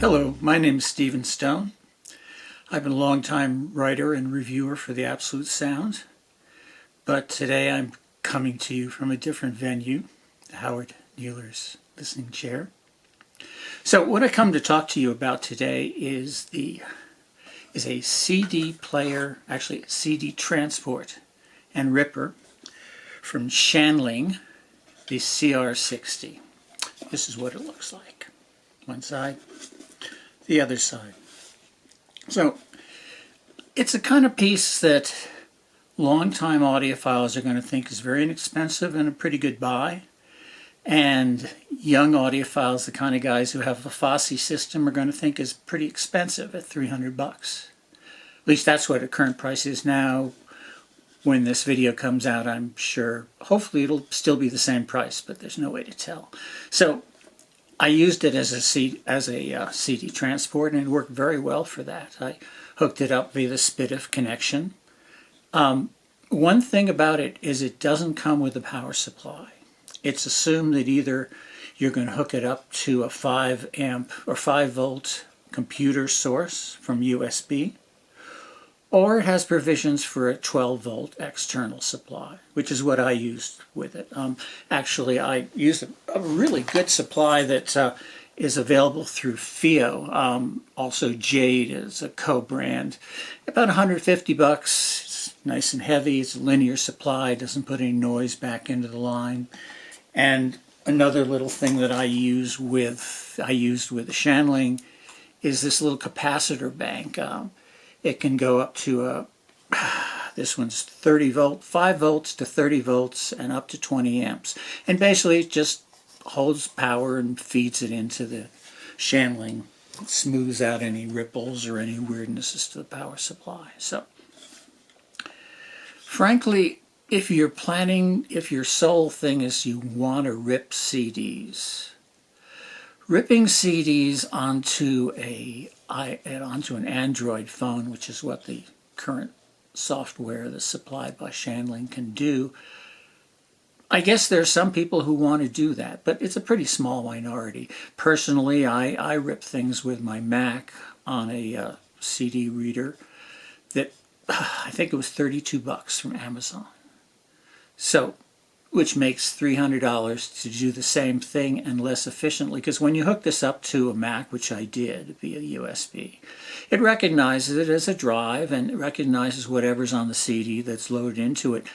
Hello, my name is Stephen Stone. I've been a long-time writer and reviewer for The Absolute Sound, but today I'm coming to you from a different venue, Howard Mueller's listening chair. So what I come to talk to you about today is a CD player, actually a CD transport and ripper from Shanling, the CR60. This is what it looks like. One side, the other side. So it's a kind of piece that longtime audiophiles are going to think is very inexpensive and a pretty good buy. And young audiophiles, the kind of guys who have a Fosse system, are going to think is pretty expensive at $300. At least that's what the current price is now. When this video comes out, I'm sure, hopefully it'll still be the same price, but there's no way to tell. So I used it as a CD transport, and it worked very well for that. I hooked it up via the SPDIF connection. One thing about it is it doesn't come with a power supply. It's assumed that either you're going to hook it up to a 5 amp or 5 volt computer source from USB, or it has provisions for a 12 volt external supply, which is what I used with it. Actually, I used a really good supply that is available through FIO. Also, Jade is a co-brand. About $150. It's nice and heavy. It's a linear supply. It doesn't put any noise back into the line. And another little thing that I used with the Shanling is this little capacitor bank. It can go up to this one's 30 volt, 5 volts to 30 volts and up to 20 amps. And basically it just holds power and feeds it into the Shanling. It smooths out any ripples or any weirdnesses to the power supply. So, frankly, if your sole thing is you want to rip CDs, ripping CDs onto an Android phone, which is what the current software that's supplied by Shanling can do, I guess there are some people who want to do that, but it's a pretty small minority. Personally, I rip things with my Mac on a CD reader that I think it was $32 from Amazon. So, which makes $300 to do the same thing and less efficiently, because when you hook this up to a Mac, which I did via USB, it recognizes it as a drive and it recognizes whatever's on the CD that's loaded into it,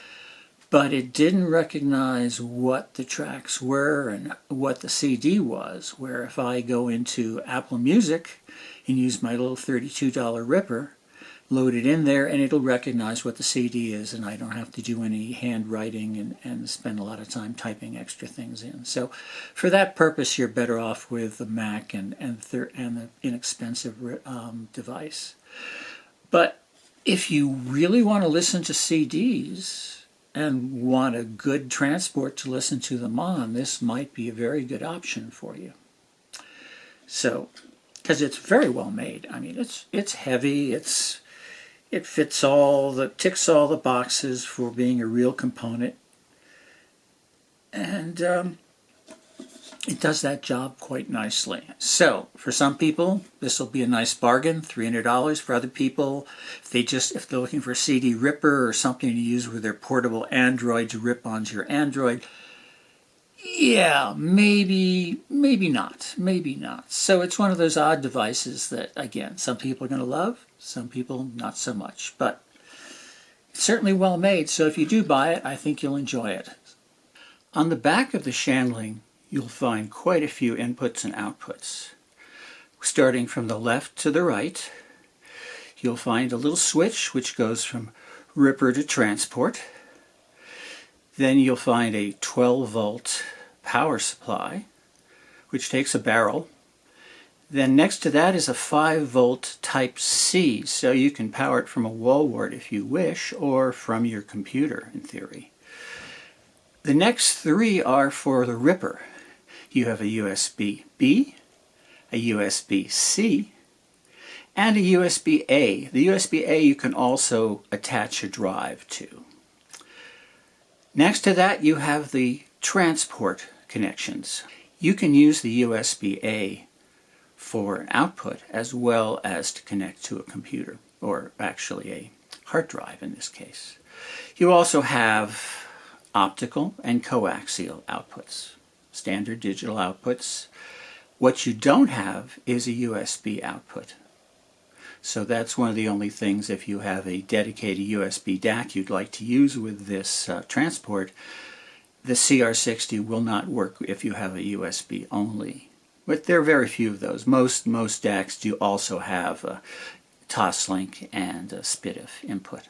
but it didn't recognize what the tracks were and what the CD was, where if I go into Apple Music and use my little $32 ripper, load it in there, and it'll recognize what the CD is, and I don't have to do any handwriting and spend a lot of time typing extra things in. So for that purpose, you're better off with the Mac and the inexpensive device. But if you really want to listen to CDs and want a good transport to listen to them on, this might be a very good option for you. So, because it's very well made. I mean, it's heavy, it ticks all the boxes for being a real component, and it does that job quite nicely. So for some people this will be a nice bargain, $300. For other people, if they're looking for a CD ripper or something to use with their portable Android to rip onto your Android, yeah, maybe not. So it's one of those odd devices that, again, some people are going to love, some people not so much. But it's certainly well made, so if you do buy it, I think you'll enjoy it. On the back of the Shanling, you'll find quite a few inputs and outputs. Starting from the left to the right, you'll find a little switch which goes from ripper to transport. Then you'll find a 12 volt power supply, which takes a barrel. Then next to that is a 5 volt type C, so you can power it from a wall wart if you wish, or from your computer in theory. The next three are for the ripper. You have a USB-B, a USB-C, and a USB-A. The USB-A you can also attach a drive to. Next to that you have the transport connections. You can use the USB-A for an output as well as to connect to a computer, or actually a hard drive in this case. You also have optical and coaxial outputs, standard digital outputs. What you don't have is a USB output. So that's one of the only things, if you have a dedicated USB DAC you'd like to use with this transport, the CR60 will not work if you have a USB only. But there are very few of those. Most DACs do also have a Toslink and a SPDIF input.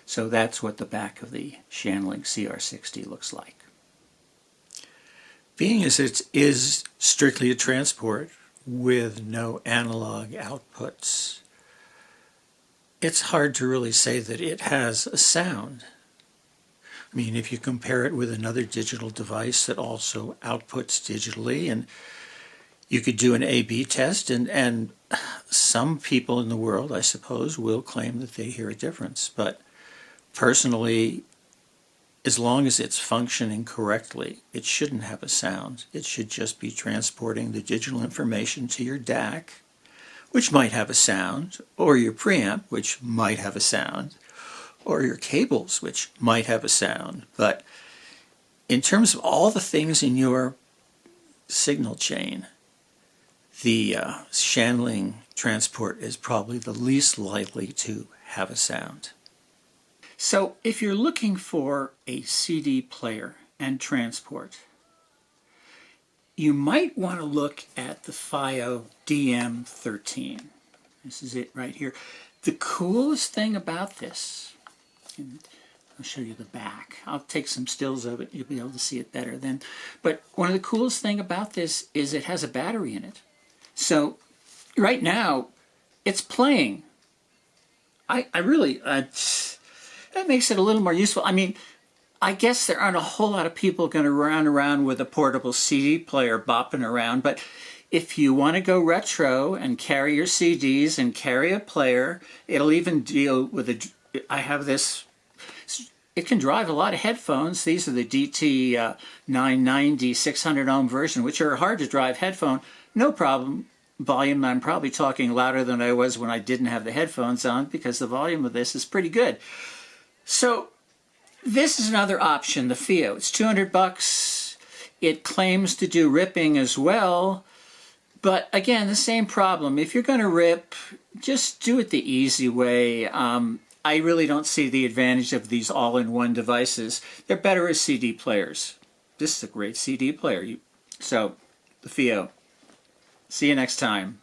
So that's what the back of the Shanling CR60 looks like. Being as it is strictly a transport with no analog outputs, it's hard to really say that it has a sound. I mean, if you compare it with another digital device that also outputs digitally, and you could do an A/B test, and some people in the world, I suppose, will claim that they hear a difference. But personally, as long as it's functioning correctly, it shouldn't have a sound. It should just be transporting the digital information to your DAC, which might have a sound, or your preamp, which might have a sound, or your cables, which might have a sound. But in terms of all the things in your signal chain, the Shanling transport is probably the least likely to have a sound. So if you're looking for a CD player and transport, you might want to look at the FiO DM13. This is it right here. The coolest thing about this, and I'll show you the back. I'll take some stills of it. You'll be able to see it better then. But one of the coolest thing about this is it has a battery in it. So right now, it's playing. That makes it a little more useful. I mean, I guess there aren't a whole lot of people going to run around with a portable CD player bopping around, but if you want to go retro and carry your CDs and carry a player, it'll even deal with I have this, it can drive a lot of headphones. These are the DT 990 600 ohm version, which are hard to drive headphone. No problem. Volume, I'm probably talking louder than I was when I didn't have the headphones on, because the volume of this is pretty good. So this is another option, the FiO. It's $200. It claims to do ripping as well. But again, the same problem. If you're going to rip, just do it the easy way. I really don't see the advantage of these all-in-one devices. They're better as CD players. This is a great CD player. So, the FiO. See you next time.